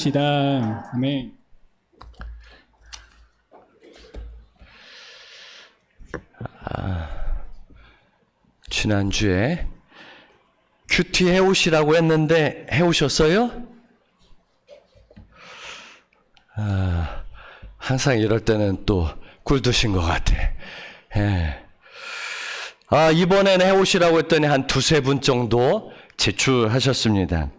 시다. 아멘. 지난주에 큐티 해오시라고 했는데 해오셨어요? 항상 이럴 때는 또 꿀 드신 것 같아. 예. 이번에는 해오시라고 했더니 한 두세 분 정도 제출하셨습니다.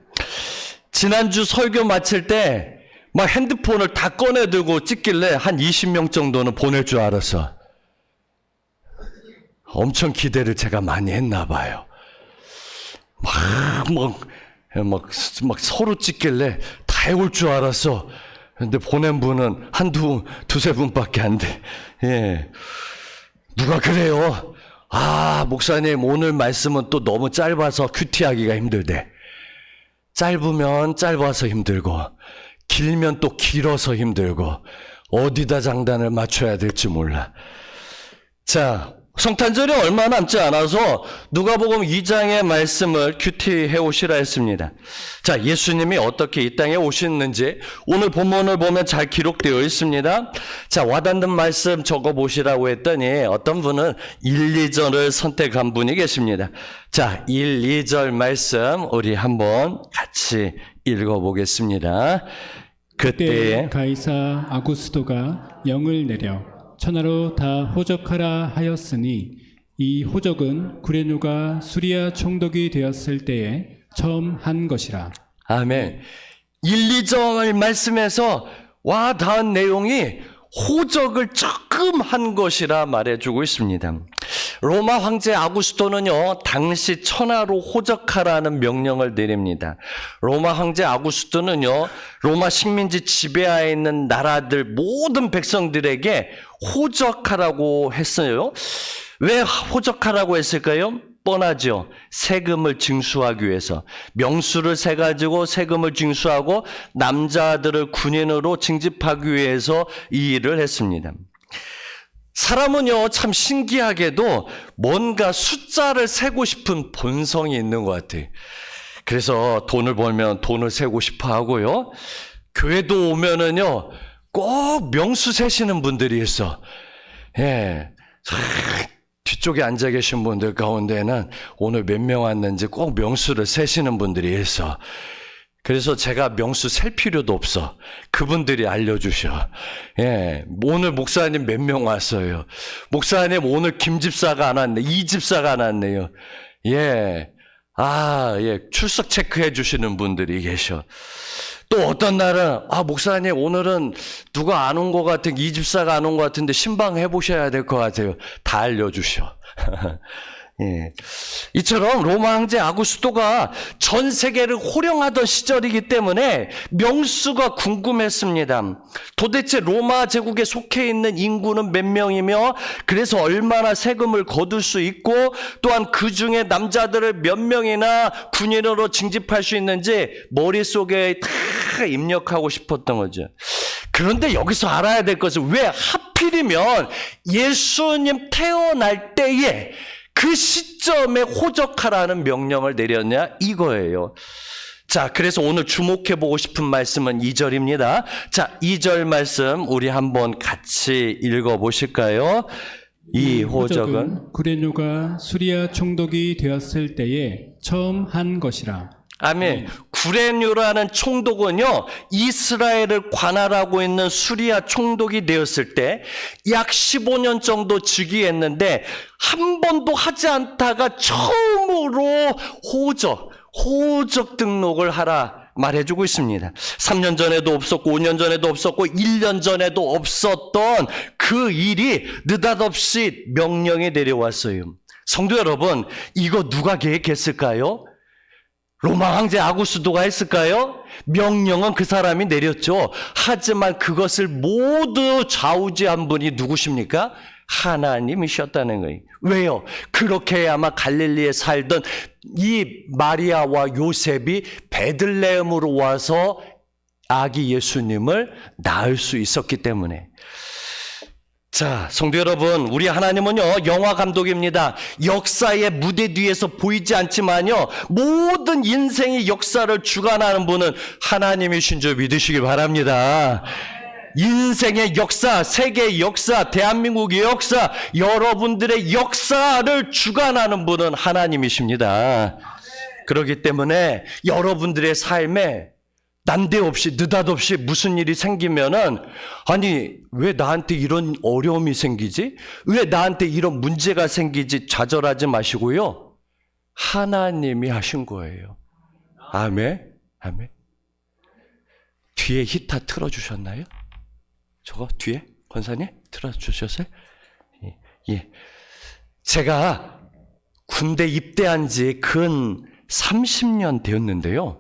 지난주 설교 마칠 때 막 핸드폰을 다 꺼내들고 찍길래 한 20명 정도는 보낼 줄 알았어. 엄청 기대를 제가 많이 했나 봐요. 막 서로 찍길래 다 해올 줄 알았어. 근데 보낸 분은 두세 분밖에 안 돼. 예. 누가 그래요? 목사님, 오늘 말씀은 또 너무 짧아서 큐티하기가 힘들대. 짧으면 짧아서 힘들고, 길면 또 길어서 힘들고, 어디다 장단을 맞춰야 될지 몰라. 자, 성탄절이 얼마 남지 않아서 누가복음 2장의 말씀을 큐티해 오시라 했습니다. 자, 예수님이 어떻게 이 땅에 오셨는지 오늘 본문을 보면 잘 기록되어 있습니다. 자, 와닿는 말씀 적어보시라고 했더니 어떤 분은 1, 2절을 선택한 분이 계십니다. 자, 1, 2절 말씀 우리 한번 같이 읽어보겠습니다. 그때 가이사 아구스도가 영을 내려 천하로 다 호적하라 하였으니 이 호적은 구레누가 수리아 총독이 되었을 때에 처음 한 것이라. 아멘. 1, 2절 말씀에서 와 닿은 내용이 호적을 조금 한 것이라 말해주고 있습니다. 로마 황제 아구스토는요, 당시 천하로 호적하라는 명령을 내립니다. 로마 황제 아구스토는요, 로마 식민지 지배하에 있는 나라들 모든 백성들에게 호적하라고 했어요. 왜 호적하라고 했을까요? 뻔하죠. 세금을 징수하기 위해서. 명수를 세가지고 세금을 징수하고 남자들을 군인으로 징집하기 위해서 이 일을 했습니다. 사람은요, 참 신기하게도 뭔가 숫자를 세고 싶은 본성이 있는 것 같아요. 그래서 돈을 벌면 돈을 세고 싶어 하고요. 교회도 오면은요, 꼭 명수 세시는 분들이 있어. 예. 뒤쪽에 앉아 계신 분들 가운데는 오늘 몇 명 왔는지 꼭 명수를 세시는 분들이 있어. 그래서 제가 명수 셀 필요도 없어. 그분들이 알려주셔. 예. 오늘 목사님 몇 명 왔어요. 목사님 오늘 김 집사가 안 왔네. 이 집사가 안 왔네요. 예. 출석 체크해 주시는 분들이 계셔. 또 어떤 날은, 목사님 오늘은 누가 안 온 것 같은, 이 집사가 안 온 것 같은데 신방 해보셔야 될 것 같아요. 다 알려주셔. 예. 이처럼 로마 황제 아구스토가 전 세계를 호령하던 시절이기 때문에 명수가 궁금했습니다. 도대체 로마 제국에 속해 있는 인구는 몇 명이며 그래서 얼마나 세금을 거둘 수 있고 또한 그 중에 남자들을 몇 명이나 군인으로 징집할 수 있는지 머릿속에 다 입력하고 싶었던 거죠. 그런데 여기서 알아야 될 것은 왜 하필이면 예수님 태어날 때에 그 시점에 호적하라는 명령을 내렸냐 이거예요. 자, 그래서 오늘 주목해보고 싶은 말씀은 2절입니다. 자, 2절 말씀 우리 한번 같이 읽어보실까요? 이 호적은 구레누가 수리아 총독이 되었을 때에 처음 한 것이라. 아멘. 구레뉴라는 총독은요, 이스라엘을 관할하고 있는 수리아 총독이 되었을 때 약 15년 정도 즉위했는데 한 번도 하지 않다가 처음으로 호적 등록을 하라 말해주고 있습니다. 3년 전에도 없었고 5년 전에도 없었고 1년 전에도 없었던 그 일이 느닷없이 명령이 내려왔어요. 성도 여러분, 이거 누가 계획했을까요? 로마 황제 아구스도가 했을까요? 명령은 그 사람이 내렸죠. 하지만 그것을 모두 좌우지한 분이 누구십니까? 하나님이셨다는 거예요. 왜요? 그렇게 해야만 갈릴리에 살던 이 마리아와 요셉이 베들레헴으로 와서 아기 예수님을 낳을 수 있었기 때문에. 자, 성도 여러분, 우리 하나님은요, 영화 감독입니다. 역사의 무대 뒤에서 보이지 않지만요, 모든 인생의 역사를 주관하는 분은 하나님이신 줄 믿으시길 바랍니다. 인생의 역사, 세계의 역사, 대한민국의 역사, 여러분들의 역사를 주관하는 분은 하나님이십니다. 그렇기 때문에 여러분들의 삶에 난데없이 느닷없이 무슨 일이 생기면은 아니 왜 나한테 이런 어려움이 생기지? 왜 나한테 이런 문제가 생기지? 좌절하지 마시고요. 하나님이 하신 거예요. 아멘. 아멘. 뒤에 히타 틀어주셨나요? 저거 뒤에 권사님 틀어주셨어요? 예. 제가 군대 입대한 지 근 30년 되었는데요.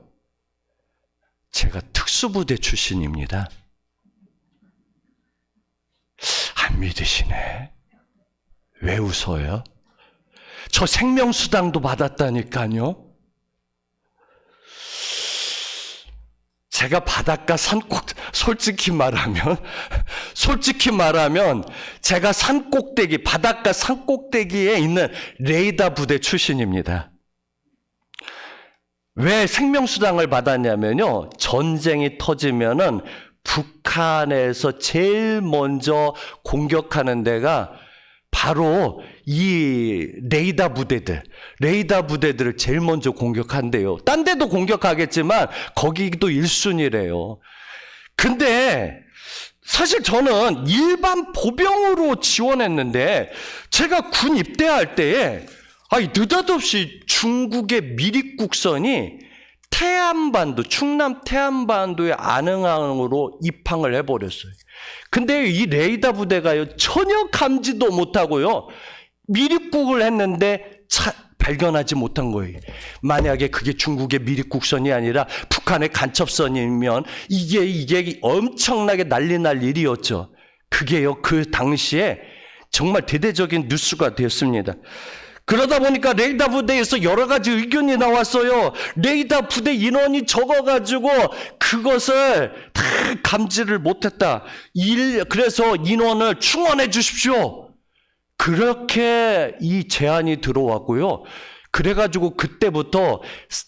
제가 특수부대 출신입니다. 안 믿으시네. 왜 웃어요? 저 생명수당도 받았다니까요. 제가 바닷가 산꼭 솔직히 말하면 제가 산꼭대기 바닷가 산꼭대기에 있는 레이더 부대 출신입니다. 왜 생명수당을 받았냐면요. 전쟁이 터지면은 북한에서 제일 먼저 공격하는 데가 바로 이 레이더 부대들을 제일 먼저 공격한대요. 딴 데도 공격하겠지만 거기도 1순위래요. 근데 사실 저는 일반 보병으로 지원했는데 제가 군 입대할 때에 느닷없이 중국의 미립국선이 충남 태안반도의 안흥항으로 입항을 해버렸어요. 근데 이 레이더 부대가요, 전혀 감지도 못하고요, 미립국을 했는데 발견하지 못한 거예요. 만약에 그게 중국의 미립국선이 아니라 북한의 간첩선이면 이게 엄청나게 난리 날 일이었죠. 그게요, 그 당시에 정말 대대적인 뉴스가 되었습니다. 그러다 보니까 레이더 부대에서 여러 가지 의견이 나왔어요. 레이더 부대 인원이 적어가지고 그것을 다 감지를 못했다. 그래서 인원을 충원해 주십시오. 그렇게 이 제안이 들어왔고요. 그래가지고 그때부터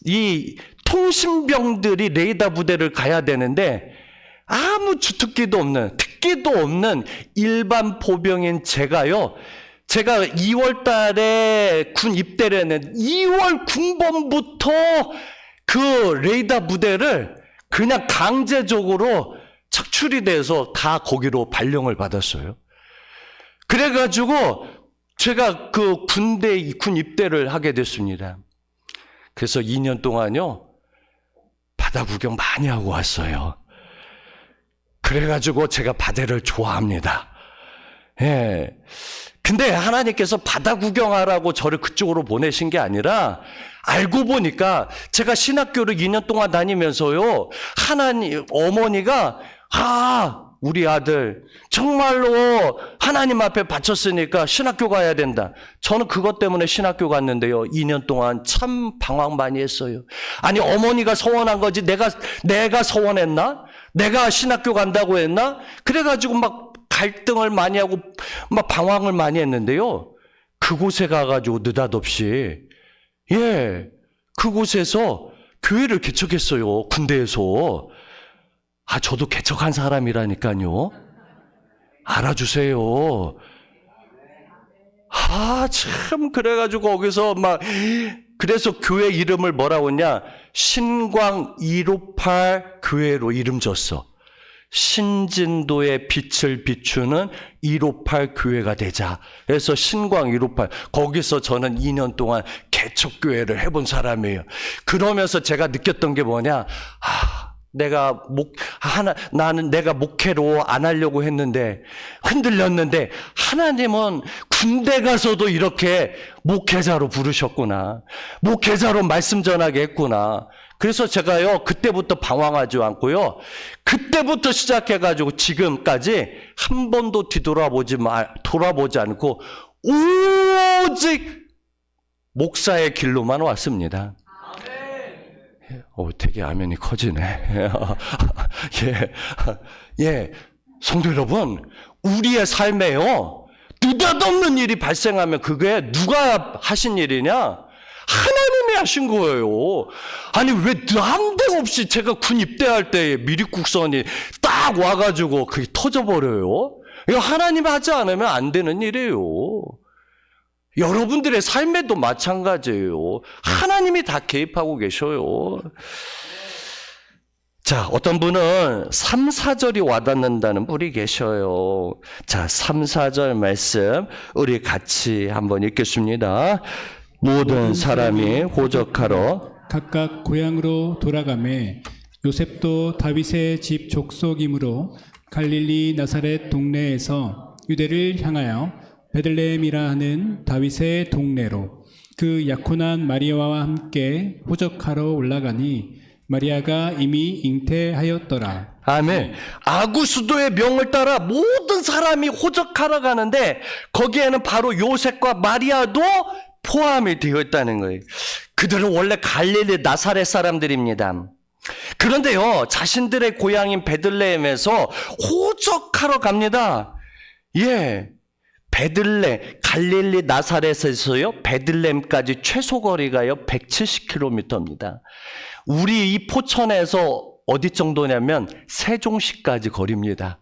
이 통신병들이 레이더 부대를 가야 되는데 아무 주특기도 없는, 특기도 없는 일반 보병인 제가 2월 달에 군 입대를 했는데 2월 군번부터 그 레이더 부대를 그냥 강제적으로 착출이 돼서 다 거기로 발령을 받았어요. 그래가지고 제가 그 군 입대를 하게 됐습니다. 그래서 2년 동안요, 바다 구경 많이 하고 왔어요. 그래가지고 제가 바다를 좋아합니다. 예. 근데 하나님께서 바다 구경하라고 저를 그쪽으로 보내신 게 아니라 알고 보니까 제가 신학교를 2년 동안 다니면서요, 어머니가 우리 아들 정말로 하나님 앞에 바쳤으니까 신학교 가야 된다. 저는 그것 때문에 신학교 갔는데요, 2년 동안 참 방황 많이 했어요. 아니 어머니가 서원한 거지 내가 서원했나? 내가 신학교 간다고 했나? 그래가지고 막 갈등을 많이 하고 막 방황을 많이 했는데요, 그곳에 가가지고 느닷없이 그곳에서 교회를 개척했어요. 군대에서. 저도 개척한 사람이라니까요. 알아주세요. 참 그래가지고 거기서 그래서 교회 이름을 뭐라고 했냐, 신광 158 교회로 이름 줬어. 신진도의 빛을 비추는 158 교회가 되자. 그래서 신광 158, 거기서 저는 2년 동안 개척교회를 해본 사람이에요. 그러면서 제가 느꼈던 게 뭐냐, 나는 내가 목회로 안 하려고 했는데 흔들렸는데 하나님은 군대 가서도 이렇게 목회자로 부르셨구나. 목회자로 말씀 전하게 했구나. 그래서 제가요, 그때부터 방황하지 않고요, 그때부터 시작해가지고 지금까지 한 번도 돌아보지 않고 오직 목사의 길로만 왔습니다. 되게 아멘이 커지네. 성도 여러분, 우리의 삶에요, 느닷없는 일이 발생하면 그게 누가 하신 일이냐? 하나님이 하신 거예요. 아니, 왜 난데없이 제가 군 입대할 때 미리국선이 딱 와가지고 그게 터져버려요? 이거 하나님이 하지 않으면 안 되는 일이에요. 여러분들의 삶에도 마찬가지예요. 하나님이 다 개입하고 계셔요. 자, 어떤 분은 3, 4절이 와닿는다는 분이 계셔요. 자, 3, 4절 말씀 우리 같이 한번 읽겠습니다. 모든 사람이 호적하러 각각 고향으로 돌아가매 요셉도 다윗의 집 족속이므로 갈릴리 나사렛 동네에서 유대를 향하여 베들레헴이라 하는 다윗의 동네로 그 약혼한 마리아와 함께 호적하러 올라가니 마리아가 이미 잉태하였더라. 아멘. 아구수도의 명을 따라 모든 사람이 호적하러 가는데 거기에는 바로 요셉과 마리아도 포함이 되어 있다는 거예요. 그들은 원래 갈릴리 나사렛 사람들입니다. 그런데요, 자신들의 고향인 베들레헴에서 호적하러 갑니다. 예. 갈릴리 나사렛에서요, 베들레헴까지 최소 거리가요, 170km입니다. 우리 이 포천에서 어디 정도냐면 세종시까지 거리입니다.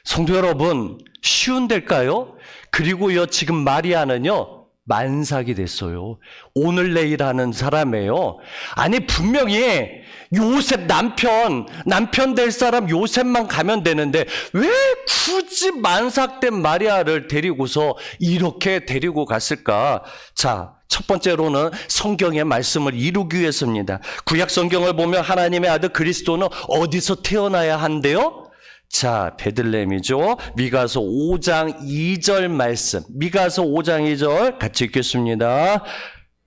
성도 여러분, 쉬운 데일까요? 그리고요, 지금 마리아는요, 만삭이 됐어요. 오늘 내일 하는 사람이에요. 아니, 분명히 요셉 남편 될 사람 요셉만 가면 되는데 왜 굳이 만삭된 마리아를 데리고서 이렇게 데리고 갔을까? 자, 첫 번째로는 성경의 말씀을 이루기 위해서입니다. 구약 성경을 보면 하나님의 아들 그리스도는 어디서 태어나야 한대요? 자, 베들레헴이죠. 미가서 5장 2절 말씀. 미가서 5장 2절 같이 읽겠습니다.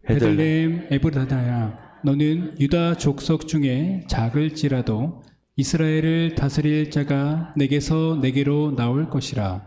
베들레헴 에브라다야, 너는 유다 족속 중에 작을지라도 이스라엘을 다스릴 자가 내게서 내게로 나올 것이라.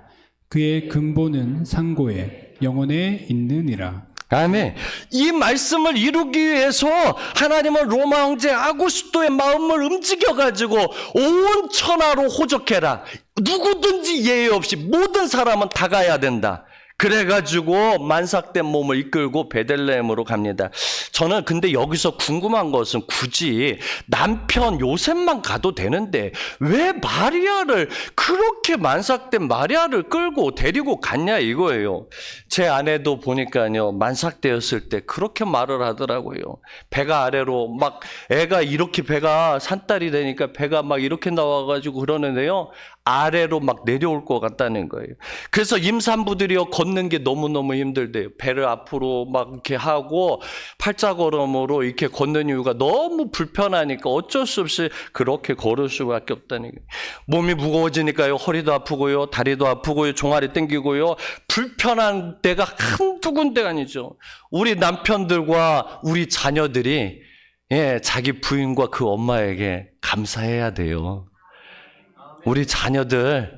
그의 근본은 상고에 영원에 있느니라. 아멘. 이 말씀을 이루기 위해서 하나님은 로마 황제 아구스토의 마음을 움직여가지고 온 천하로 호적해라. 누구든지 예외 없이 모든 사람은 다 가야 된다. 그래가지고 만삭된 몸을 이끌고 베들레헴으로 갑니다. 저는 근데 여기서 궁금한 것은 굳이 남편 요셉만 가도 되는데 왜 마리아를, 그렇게 만삭된 마리아를 끌고 데리고 갔냐 이거예요. 제 아내도 보니까요, 만삭되었을 때 그렇게 말을 하더라고요. 배가 아래로 막, 애가 이렇게 배가 산딸이 되니까 배가 막 이렇게 나와가지고 그러는데요, 아래로 막 내려올 것 같다는 거예요. 그래서 임산부들이요, 걷는 게 너무너무 힘들대요. 배를 앞으로 막 이렇게 하고 팔자걸음으로 이렇게 걷는 이유가 너무 불편하니까 어쩔 수 없이 그렇게 걸을 수밖에 없다는 거예요. 몸이 무거워지니까요, 허리도 아프고요, 다리도 아프고요, 종아리 땡기고요, 불편한 데가 한두 군데가 아니죠. 우리 남편들과 우리 자녀들이, 예, 자기 부인과 그 엄마에게 감사해야 돼요. 우리 자녀들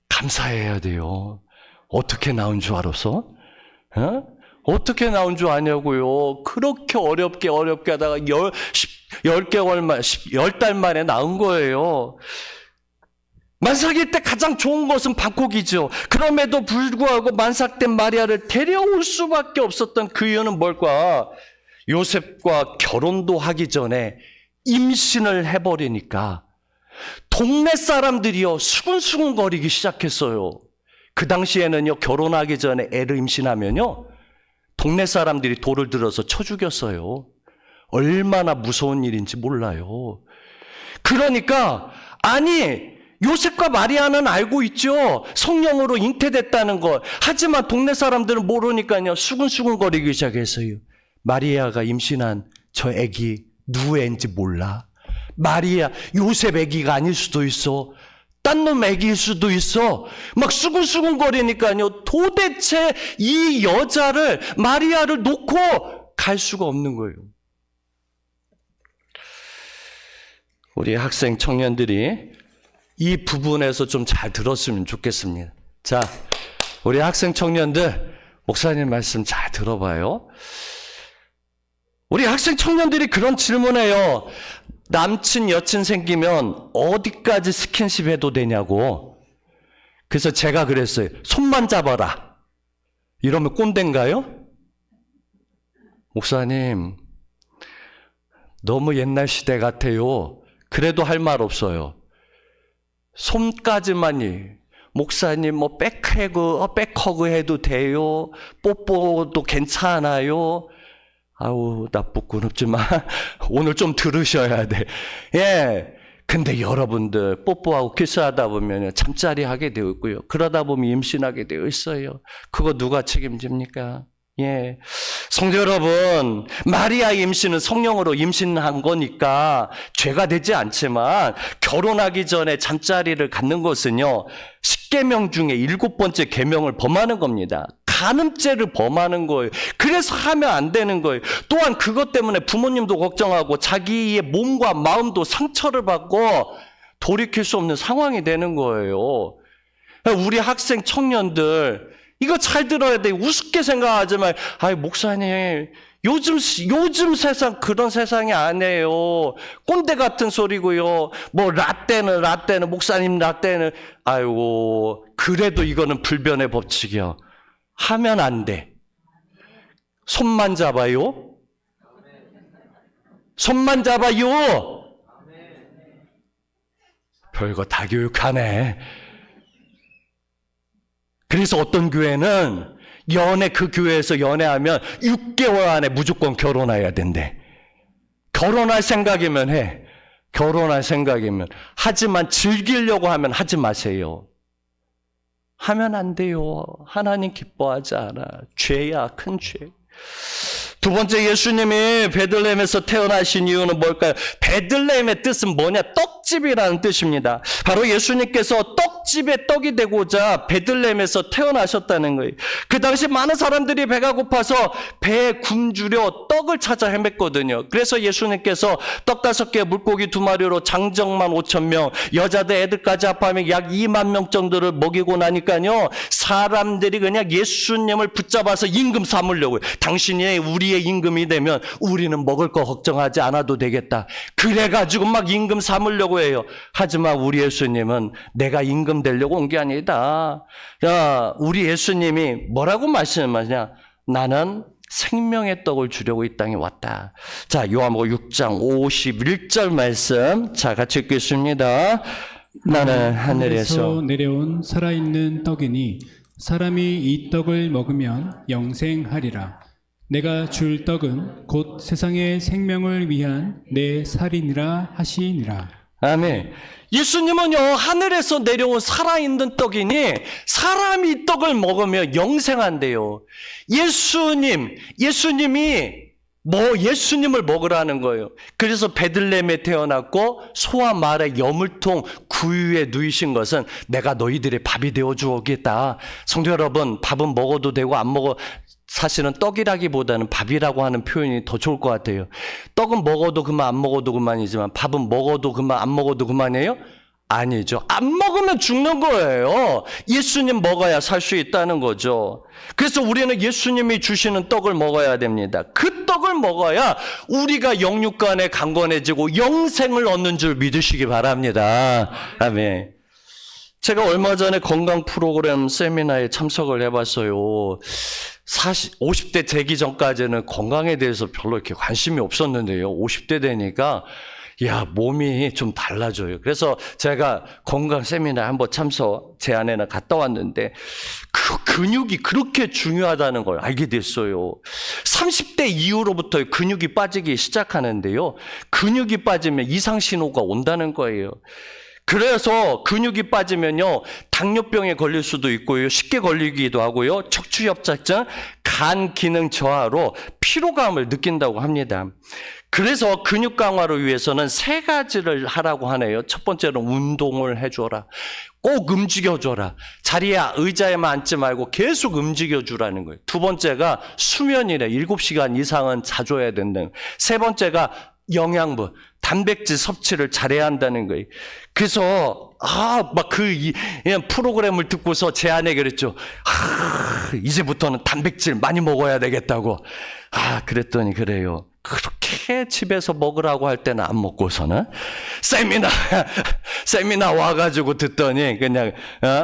감사해야 돼요. 어떻게 나온 줄 알았어? 어떻게 나온 줄 아냐고요. 그렇게 어렵게 하다가 10달 만에 나온 거예요. 만삭일 때 가장 좋은 것은 방콕이죠. 그럼에도 불구하고 만삭된 마리아를 데려올 수밖에 없었던 그 이유는 뭘까? 요셉과 결혼도 하기 전에 임신을 해버리니까 동네 사람들이요, 수근수근 거리기 시작했어요. 그 당시에는요, 결혼하기 전에 애를 임신하면요, 동네 사람들이 돌을 들어서 쳐 죽였어요. 얼마나 무서운 일인지 몰라요. 그러니까, 아니, 요셉과 마리아는 알고 있죠. 성령으로 잉태됐다는 걸. 하지만 동네 사람들은 모르니까요, 수근수근 거리기 시작했어요. 마리아가 임신한 저 애기 누구 애인지 몰라. 마리아, 요셉 애기가 아닐 수도 있어. 딴 놈 애기일 수도 있어. 막 수근수근 거리니까요, 도대체 이 여자를, 마리아를 놓고 갈 수가 없는 거예요. 우리 학생 청년들이 이 부분에서 좀 잘 들었으면 좋겠습니다. 자, 우리 학생 청년들, 목사님 말씀 잘 들어봐요. 우리 학생 청년들이 그런 질문해요. 남친, 여친 생기면 어디까지 스킨십 해도 되냐고. 그래서 제가 그랬어요. 손만 잡아라. 이러면 꼰대인가요? 목사님, 너무 옛날 시대 같아요. 그래도 할 말 없어요. 손까지만이. 목사님, 뭐, 백허그 해도 돼요. 뽀뽀도 괜찮아요. 아우, 나 부끄럽지만, 오늘 좀 들으셔야 돼. 예. 근데 여러분들, 뽀뽀하고 키스하다 보면 잠자리 하게 되어 있고요. 그러다 보면 임신하게 되어 있어요. 그거 누가 책임집니까? 예. 성도 여러분, 마리아 임신은 성령으로 임신한 거니까 죄가 되지 않지만 결혼하기 전에 잠자리를 갖는 것은요, 10계명 중에 7번째 계명을 범하는 겁니다. 간음죄를 범하는 거예요. 그래서 하면 안 되는 거예요. 또한 그것 때문에 부모님도 걱정하고 자기의 몸과 마음도 상처를 받고 돌이킬 수 없는 상황이 되는 거예요. 우리 학생 청년들, 이거 잘 들어야 돼. 우습게 생각하지 말. 아이, 목사님, 요즘 세상 그런 세상이 아니에요. 꼰대 같은 소리고요. 뭐 라떼는 목사님 라떼는. 아이고, 그래도 이거는 불변의 법칙이요. 하면 안 돼. 손만 잡아요. 손만 잡아요. 별거 다 교육하네. 그래서 어떤 교회는 그 교회에서 연애하면 6개월 안에 무조건 결혼해야 된대. 결혼할 생각이면 해. 결혼할 생각이면. 하지만 즐기려고 하면 하지 마세요. 하면 안 돼요. 하나님 기뻐하지 않아. 죄야, 큰 죄. 두 번째, 예수님이 베들레헴에서 태어나신 이유는 뭘까요? 베들레헴의 뜻은 뭐냐? 떡집이라는 뜻입니다. 바로 예수님께서 떡집의 떡이 되고자 베들레헴에서 태어나셨다는 거예요. 그 당시 많은 사람들이 배가 고파서 배에 굶주려 떡을 찾아 헤맸거든요. 그래서 예수님께서 떡 5개, 물고기 2마리로 장정만 5,000명, 여자들 애들까지 합하면 약 2만 명 정도를 먹이고 나니까요, 사람들이 그냥 예수님을 붙잡아서 임금 삼으려고요. 당신이 우리의 임금이 되면 우리는 먹을 거 걱정하지 않아도 되겠다. 그래가지고 막 임금 삼으려고 해요. 하지만 우리 예수님은 내가 임금 되려고 온 게 아니다. 야, 우리 예수님이 뭐라고 말씀하냐? 나는 생명의 떡을 주려고 이 땅에 왔다. 자, 요한복음 6장 51절 말씀. 자, 같이 읽겠습니다. 나는 하늘에서 내려온 살아있는 떡이니 사람이 이 떡을 먹으면 영생하리라. 내가 줄 떡은 곧 세상의 생명을 위한 내 살이니라 하시니라. 아멘. 예수님은요, 하늘에서 내려온 살아있는 떡이니 사람이 떡을 먹으면 영생한대요. 예수님이 예수님을 먹으라는 거예요. 그래서 베들레헴에 태어났고 소와 말의 여물통 구유에 누이신 것은 내가 너희들의 밥이 되어 주겠다. 성도 여러분, 밥은 먹어도 되고 안 먹어, 사실은 떡이라기보다는 밥이라고 하는 표현이 더 좋을 것 같아요. 떡은 먹어도 그만, 안 먹어도 그만이지만 밥은 먹어도 그만, 안 먹어도 그만이에요? 아니죠. 안 먹으면 죽는 거예요. 예수님 먹어야 살 수 있다는 거죠. 그래서 우리는 예수님이 주시는 떡을 먹어야 됩니다. 그 떡을 먹어야 우리가 영육간에 강건해지고 영생을 얻는 줄 믿으시기 바랍니다. 아멘. 제가 얼마 전에 건강 프로그램 세미나에 참석을 해봤어요. 50대 되기 전까지는 건강에 대해서 별로 이렇게 관심이 없었는데요. 50대 되니까 몸이 좀 달라져요. 그래서 제가 건강 세미나에 한번 제 아내랑 갔다 왔는데 그 근육이 그렇게 중요하다는 걸 알게 됐어요. 30대 이후로부터 근육이 빠지기 시작하는데요. 근육이 빠지면 이상 신호가 온다는 거예요. 그래서 근육이 빠지면요, 당뇨병에 걸릴 수도 있고요, 쉽게 걸리기도 하고요, 척추협착증, 간 기능 저하로 피로감을 느낀다고 합니다. 그래서 근육 강화를 위해서는 3가지를 하라고 하네요. 첫 번째는 운동을 해줘라. 꼭 움직여줘라. 자리에 의자에만 앉지 말고 계속 움직여주라는 거예요. 두 번째가 수면이래. 7시간 이상은 자줘야 된다는 거예요. 세 번째가 영양분, 단백질 섭취를 잘해야 한다는 거예요. 그래서 막 프로그램을 듣고서 제 아내가 그랬죠. 이제부터는 단백질 많이 먹어야 되겠다고. 그랬더니 그래요. 그렇게 집에서 먹으라고 할 때는 안 먹고서는 세미나 와가지고 듣더니 그냥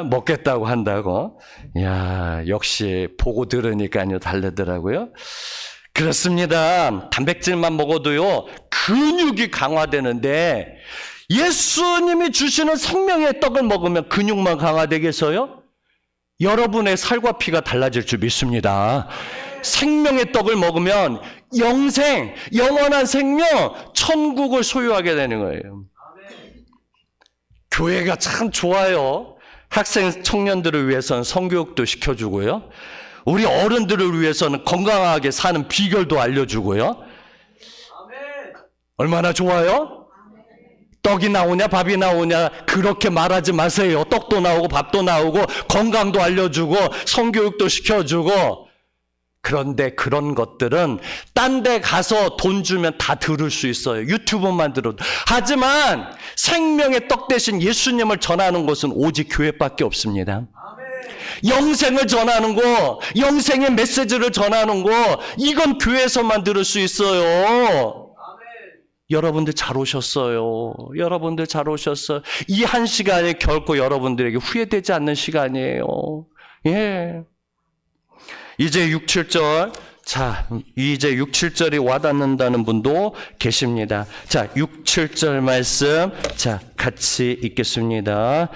먹겠다고 한다고. 야, 역시 보고 들으니까요 다르더라고요. 그렇습니다. 단백질만 먹어도요 근육이 강화되는데 예수님이 주시는 생명의 떡을 먹으면 근육만 강화되겠어요? 여러분의 살과 피가 달라질 줄 믿습니다. 생명의 떡을 먹으면 영원한 생명, 천국을 소유하게 되는 거예요. 교회가 참 좋아요. 학생 청년들을 위해서는 성교육도 시켜주고요. 우리 어른들을 위해서는 건강하게 사는 비결도 알려주고요. 얼마나 좋아요? 떡이 나오냐 밥이 나오냐 그렇게 말하지 마세요. 떡도 나오고 밥도 나오고 건강도 알려주고 성교육도 시켜주고. 그런데 그런 것들은 딴 데 가서 돈 주면 다 들을 수 있어요. 유튜브만 들어도. 하지만 생명의 떡 대신 예수님을 전하는 곳은 오직 교회밖에 없습니다. 영생을 전하는 거, 영생의 메시지를 전하는 거, 이건 교회에서만 들을 수 있어요. 여러분들 잘 오셨어요. 여러분들 잘 오셨어요. 이 한 시간이 결코 여러분들에게 후회되지 않는 시간이에요. 예. 이제 6, 7절. 자, 이제 6, 7절이 와닿는다는 분도 계십니다. 자, 6, 7절 말씀. 자, 같이 읽겠습니다.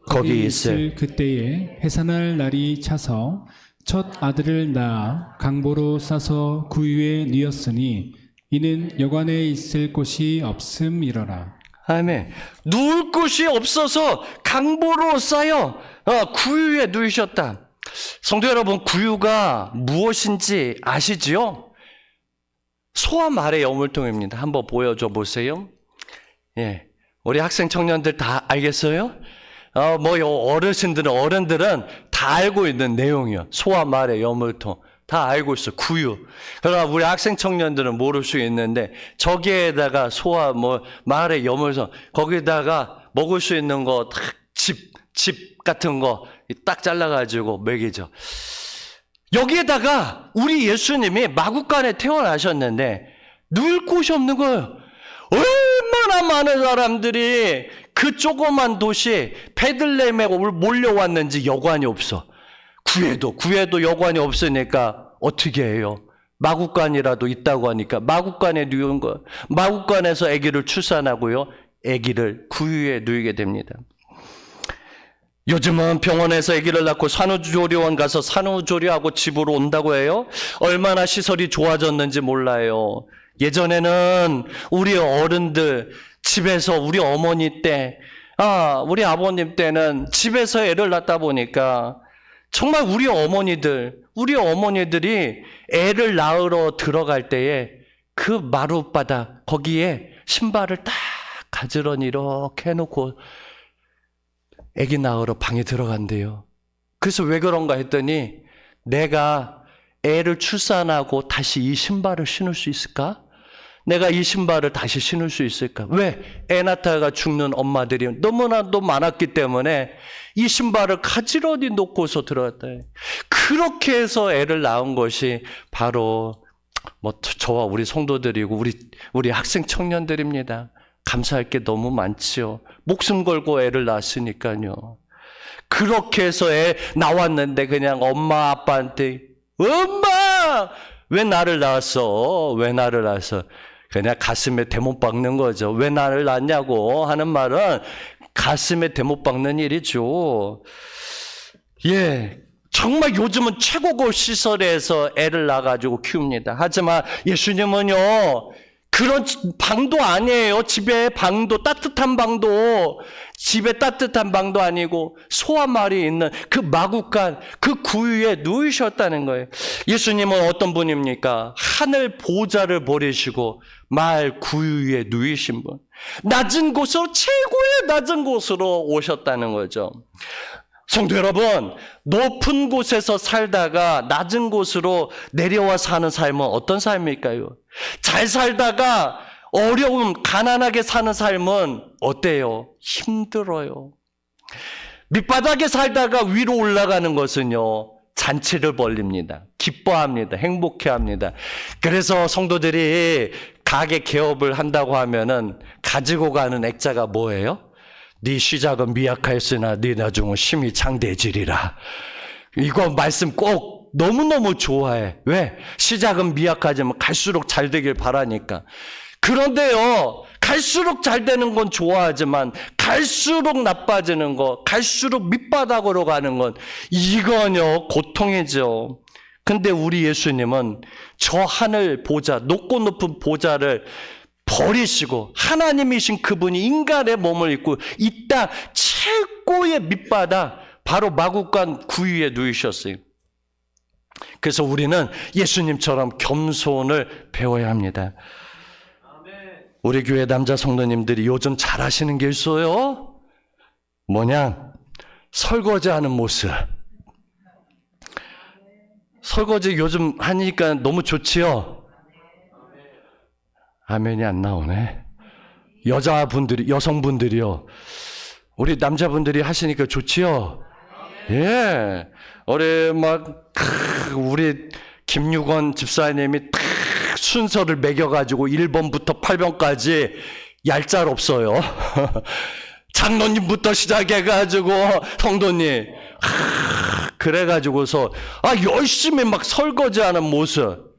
거기 있을 그때에 해산할 날이 차서 첫 아들을 낳아 강보로 싸서 구유에 뉘었으니 이는 여관에 있을 곳이 없음이러라. 아멘. 누울 곳이 없어서 강보로 싸여 구유에 누이셨다. 성도 여러분, 구유가 무엇인지 아시지요? 소와 말의 여물통입니다. 한번 보여줘 보세요. 예, 우리 학생 청년들 다 알겠어요? 어른들은 다 알고 있는 내용이요. 소와 말의 여물통. 다 알고 있어. 구유. 그러나 우리 학생 청년들은 모를 수 있는데 저기에다가 소와 말의 여물통 거기다가 먹을 수 있는 거 집 같은 거 딱 잘라가지고 먹이죠. 여기에다가 우리 예수님이 마구간에 태어나셨는데 누울 곳이 없는 거예요. 얼마나 많은 사람들이 그 조그만 도시 베들레헴에 몰려왔는지 여관이 없어. 구에도 여관이 없으니까 어떻게 해요? 마구간이라도 있다고 하니까 마구간에 누운 거예요. 마구간에서 아기를 출산하고요. 아기를 구유에 누이게 됩니다. 요즘은 병원에서 아기를 낳고 산후조리원 가서 산후조리하고 집으로 온다고 해요. 얼마나 시설이 좋아졌는지 몰라요. 예전에는 우리 어른들 집에서 우리 어머니 때, 우리 아버님 때는 집에서 애를 낳다 보니까 정말 우리 어머니들이 애를 낳으러 들어갈 때에 그 마룻바닥 거기에 신발을 딱 가지런히 이렇게 해놓고 애기 낳으러 방에 들어간대요. 그래서 왜 그런가 했더니 내가 애를 출산하고 다시 이 신발을 신을 수 있을까? 내가 이 신발을 다시 신을 수 있을까? 왜? 애 낳다가 죽는 엄마들이 너무나도 많았기 때문에 이 신발을 가지런히 놓고서 들어갔다. 그렇게 해서 애를 낳은 것이 바로 저와 우리 성도들이고 우리 학생 청년들입니다. 감사할 게 너무 많지요. 목숨 걸고 애를 낳았으니까요. 그렇게 해서 애 나왔는데 그냥 엄마 아빠한테 엄마 왜 나를 낳았어? 왜 나를 낳았어? 그냥 가슴에 대못 박는 거죠. 왜 나를 낳냐고 하는 말은 가슴에 대못 박는 일이죠. 예, 정말 요즘은 최고급 시설에서 애를 낳아가지고 키웁니다. 하지만 예수님은요 그런 방도 아니에요. 집에 따뜻한 방도 아니고 소와 말이 있는 그 마구간, 그 구유에 누이셨다는 거예요. 예수님은 어떤 분입니까? 하늘 보좌를 버리시고 말 구유에 누이신 분. 낮은 곳으로, 최고의 낮은 곳으로 오셨다는 거죠. 성도 여러분, 높은 곳에서 살다가 낮은 곳으로 내려와 사는 삶은 어떤 삶일까요? 잘 살다가 어려운 가난하게 사는 삶은 어때요? 힘들어요. 밑바닥에 살다가 위로 올라가는 것은요, 잔치를 벌립니다. 기뻐합니다. 행복해합니다. 그래서 성도들이 가게 개업을 한다고 하면은 가지고 가는 액자가 뭐예요? 네 시작은 미약하였으나 네 나중은 심히 장대지리라. 이거 말씀 꼭 너무너무 좋아해. 왜? 시작은 미약하지만 갈수록 잘 되길 바라니까. 그런데요, 갈수록 잘 되는 건 좋아하지만 갈수록 나빠지는 거, 갈수록 밑바닥으로 가는 건 이건요, 고통이죠. 근데 우리 예수님은 저 하늘 보좌, 높고 높은 보좌를 버리시고 하나님이신 그분이 인간의 몸을 입고 이 땅 최고의 밑바닥, 바로 마구간 구유에 누이셨어요. 그래서 우리는 예수님처럼 겸손을 배워야 합니다. 우리 교회 남자 성도님들이 요즘 잘하시는 게 있어요. 뭐냐? 설거지하는 모습. 설거지 요즘 하니까 너무 좋지요? 아멘이 안 나오네. 여성분들이요. 우리 남자분들이 하시니까 좋지요? 예. 우리 김유건 집사님이 순서를 매겨가지고 1번부터 8번까지 얄짤 없어요. 장로님부터 시작해가지고 성도님. 그래가지고서 열심히 막 설거지하는 모습.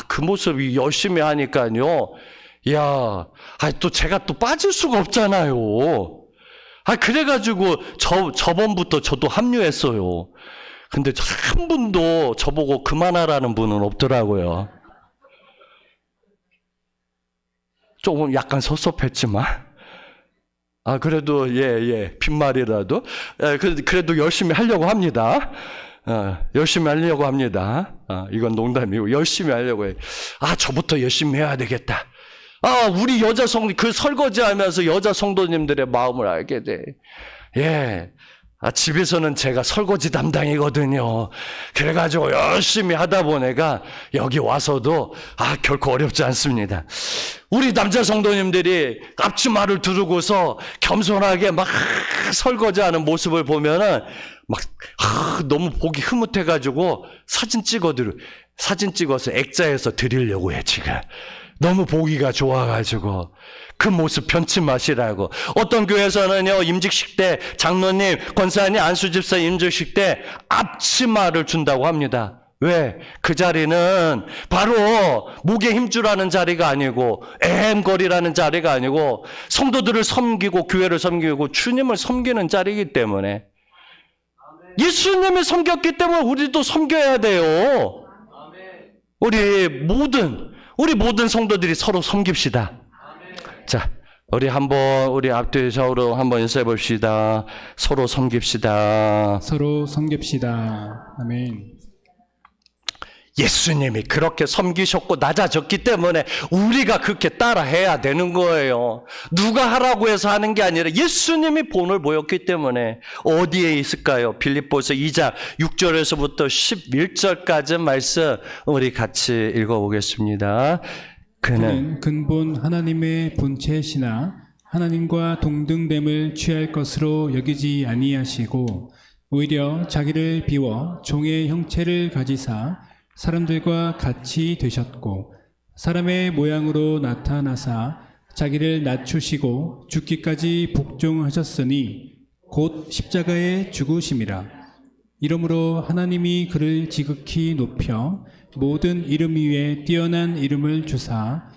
그 모습이 열심히 하니까요. 또 제가 또 빠질 수가 없잖아요. 그래가지고 저번부터 저도 합류했어요. 근데 한 분도 저보고 그만하라는 분은 없더라고요. 조금 약간 섭섭했지만, 그래도, 빈말이라도, 그래도 열심히 하려고 합니다. 열심히 하려고 합니다. 이건 농담이고, 열심히 하려고 해요. 저부터 열심히 해야 되겠다. 우리 그 설거지 하면서 여자 성도님들의 마음을 알게 돼. 집에서는 제가 설거지 담당이거든요. 그래가지고 열심히 하다 보니까 여기 와서도 결코 어렵지 않습니다. 우리 남자 성도님들이 앞치마를 두르고서 겸손하게 막 설거지하는 모습을 보면은 너무 보기 흐뭇해가지고 사진 찍어서 액자에서 드리려고 해, 지금. 너무 보기가 좋아가지고 그 모습 편치 마시라고. 어떤 교회에서는요, 임직식 때 장로님, 권사님, 안수집사 임직식 때 앞치마를 준다고 합니다. 왜? 그 자리는 바로 목에 힘주라는 자리가 아니고 애햄거리라는 자리가 아니고 성도들을 섬기고 교회를 섬기고 주님을 섬기는 자리이기 때문에, 예수님을 섬겼기 때문에 우리도 섬겨야 돼요. 우리 모든 성도들이 서로 섬깁시다. 자, 우리 앞뒤좌우로 한번 인사해 봅시다. 서로 섬깁시다. 서로 섬깁시다. 아멘. 예수님이 그렇게 섬기셨고 낮아졌기 때문에 우리가 그렇게 따라해야 되는 거예요. 누가 하라고 해서 하는 게 아니라 예수님이 본을 보였기 때문에. 어디에 있을까요? 빌립보서 2장 6절에서부터 11절까지 말씀 우리 같이 읽어보겠습니다. 그는 근본 하나님의 본체시나 하나님과 동등됨을 취할 것으로 여기지 아니하시고 오히려 자기를 비워 종의 형체를 가지사 사람들과 같이 되셨고 사람의 모양으로 나타나사 자기를 낮추시고 죽기까지 복종하셨으니 곧 십자가에 죽으심이라. 이러므로 하나님이 그를 지극히 높여 모든 이름 위에 뛰어난 이름을 주사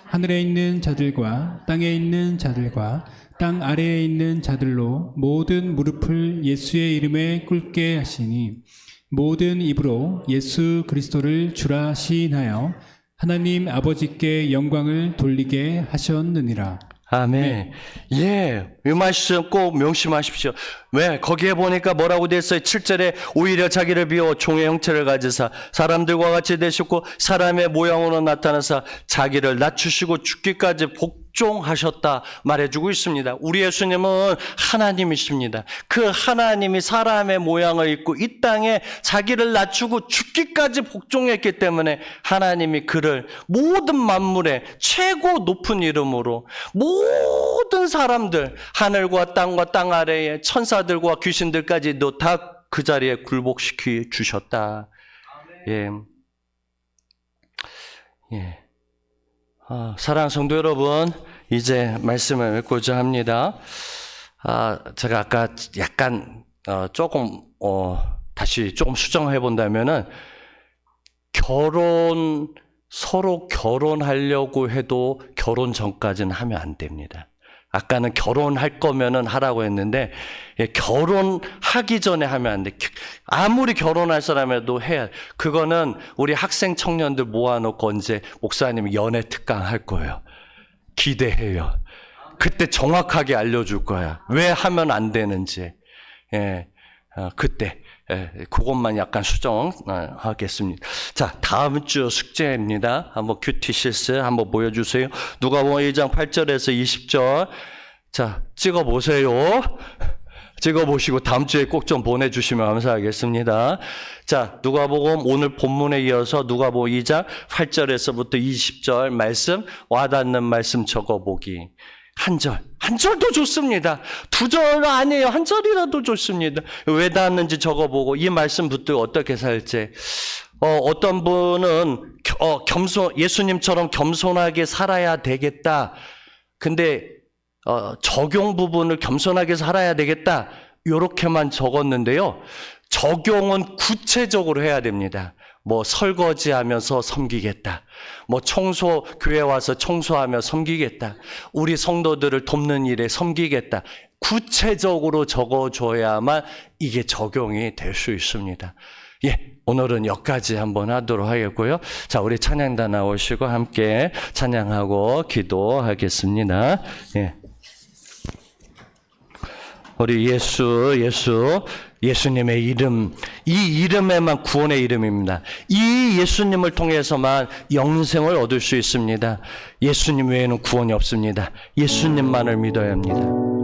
하늘에 있는 자들과 땅에 있는 자들과 땅 아래에 있는 자들로 모든 무릎을 예수의 이름에 꿇게 하시니 모든 입으로 예수 그리스도를 주라 시인하여 하나님 아버지께 영광을 돌리게 하셨느니라. 아멘. 이 말씀 꼭 명심하십시오. 왜? 거기에 보니까 뭐라고 됐어요? 7절에 오히려 자기를 비워 종의 형체를 가지사 사람들과 같이 되셨고 사람의 모양으로 나타나사 자기를 낮추시고 죽기까지 복종하셨다 말해주고 있습니다. 우리 예수님은 하나님이십니다. 그 하나님이 사람의 모양을 입고 이 땅에 자기를 낮추고 죽기까지 복종했기 때문에 하나님이 그를 모든 만물의 최고 높은 이름으로 모든 사람들, 하늘과 땅과 땅 아래의 천사들과 귀신들까지도 다 그 자리에 굴복시켜 주셨다. 예. 예. 사랑하는 성도 여러분, 이제 말씀을 맺고자 합니다. 제가 아까 약간 다시 조금 수정해 본다면은 서로 결혼하려고 해도 결혼 전까지는 하면 안 됩니다. 아까는 결혼할 거면은 하라고 했는데, 결혼하기 전에 하면 안 돼. 아무리 결혼할 사람이라도 해야. 그거는 우리 학생 청년들 모아놓고 언제 목사님이 연애 특강 할 거예요. 기대해요. 그때 정확하게 알려줄 거야. 왜 하면 안 되는지. 그때. 그것만 약간 수정하겠습니다. 자, 다음 주 숙제입니다. 한번 큐티시스 한번 보여주세요. 누가복음 1장 8절에서 20절. 자, 찍어보세요. 찍어보시고 다음 주에 꼭 좀 보내주시면 감사하겠습니다. 자, 누가복음 오늘 본문에 이어서 누가복음 2장 8절에서부터 20절 말씀, 와닿는 말씀 적어보기. 한 절도 좋습니다. 2절 아니에요. 한 절이라도 좋습니다. 왜 닿았는지 적어보고 이 말씀부터 어떻게 살지. 어떤 분은 예수님처럼 겸손하게 살아야 되겠다. 근데 적용 부분을 겸손하게 살아야 되겠다. 이렇게만 적었는데요. 적용은 구체적으로 해야 됩니다. 뭐 설거지하면서 섬기겠다. 뭐 교회 와서 청소하며 섬기겠다. 우리 성도들을 돕는 일에 섬기겠다. 구체적으로 적어줘야만 이게 적용이 될 수 있습니다. 오늘은 여기까지 한번 하도록 하겠고요. 자, 우리 찬양단 나오시고 함께 찬양하고 기도하겠습니다. 우리 예수님의 이름, 이 이름에만 구원의 이름입니다. 이 예수님을 통해서만 영생을 얻을 수 있습니다. 예수님 외에는 구원이 없습니다. 예수님만을 믿어야 합니다.